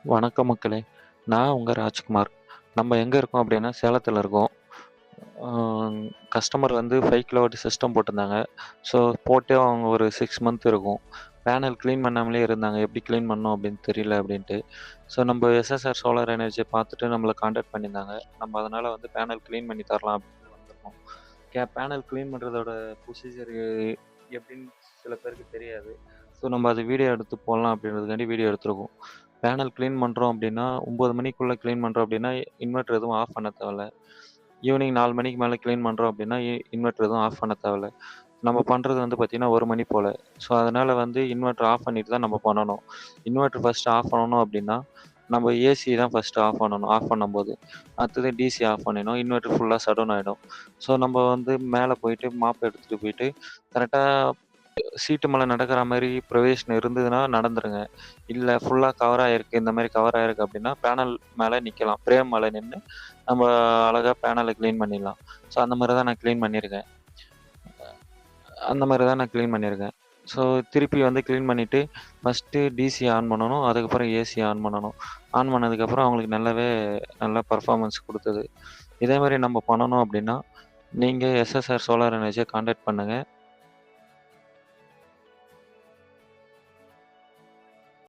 வணக்கம் மக்களே! நான் உங்க ராஜ்குமார். நம்ம எங்க இருக்கோம் அப்டின்னா, சேலத்துல இருக்கோம். ஆ கஸ்டமர் வந்து 5 கிலோவாட் சிஸ்டம் போட்டிருந்தாங்க. ஸோ போட்டே அவங்க ஒரு 6 மந்த் இருக்கும். பேனல் கிளீன் பண்ணாமலே இருந்தாங்க. எப்படி கிளீன் பண்ணணும் அப்படின்னு தெரியல அப்படின்ட்டு. ஸோ நம்ம எஸ்எஸ்ஆர் சோலார் எனர்ஜிய பார்த்துட்டு நம்மள கான்டாக்ட் பண்ணியிருந்தாங்க. நம்ம அதனால வந்து பேனல் கிளீன் பண்ணி தரலாம் அப்படின்னு வந்திருக்கோம். பேனல் கிளீன் பண்றதோட ப்ரொசீஜர் எப்படின்னு சில பேருக்கு தெரியாது. ஸோ நம்ம அது வீடியோ எடுத்து போடலாம் அப்படின்றதுக்காண்டி வீடியோ எடுத்திருக்கோம். பேனல் கிளீன் பண்றோம் அப்படின்னா, 9 மணிக்குள்ள கிளீன் பண்றோம் அப்படின்னா, இன்வெர்ட்டர் எதுவும் ஆஃப் பண்ண தேவையில்ல. ஈவினிங் 4 மணிக்கு மேல கிளீன் பண்றோம் அப்படின்னா, இன்வெர்ட்டர் எதுவும் ஆஃப் பண்ண தேவையில்ல. நம்ம பண்றது வந்து பார்த்தீங்கன்னா, 1 மணி போல. ஸோ, அதனால வந்து இன்வெர்ட்டர் ஆஃப் பண்ணிட்டு தான் நம்ம பண்ணணும். இன்வெர்ட்டர் ஃபர்ஸ்ட்டு ஆஃப் பண்ணணும் அப்படின்னா, நம்ம ஏசி தான் ஃபர்ஸ்ட்டு ஆஃப் பண்ணணும். ஆஃப் பண்ணும்போது. அடுத்தது டிசி ஆஃப் பண்ணிடணும். இன்வெர்ட்டர் ஃபுல்லா ஷட் டவுன் ஆயிடும். ஸோ, நம்ம வந்து மேல போயிட்டு மாப் எடுத்துட்டு போயிட்டு, கரெக்ட்டா சீட்டு மேல நடக்கிற மாரி ப்ரொவிஷன் இருந்ததுன்னா நடந்துருங்க. இல்ல ஃபுல்லா கவர் ஆயிருக்கு, இந்த மாரி கவர் ஆயிருக்கு அப்படின்னா, பேனல் மேல நிக்கலாம். ஃப்ரேம் மேல நின்னு, நம்ம அழகா பேனல கிளீன் பண்ணிடலாம். ஸோ, அந்த மாரி தான் நான் கிளீன் பண்ணியிருக்கேன். அந்த மாரி தான் நான் கிளீன் பண்ணியிருக்கேன். ஸோ, திருப்பி வந்து கிளீன் பண்ணிட்டு, ஃபர்ஸ்ட்டு டிசி ஆன் பண்ணணும். அதுக்கப்புறம் ஏசி ஆன் பண்ணணும். ஆன் பண்ணதுக்கப்புறம் அவங்களுக்கு நல்லா பெர்ஃபார்மன்ஸ் குடுத்தது. இதே மாரி நம்ம பண்ணணும் அப்டின்னா, நீங்க எஸ்எஸ்ஆர் சோலார் எனர்ஜிய கான்டாக்ட் பண்ணுங்க.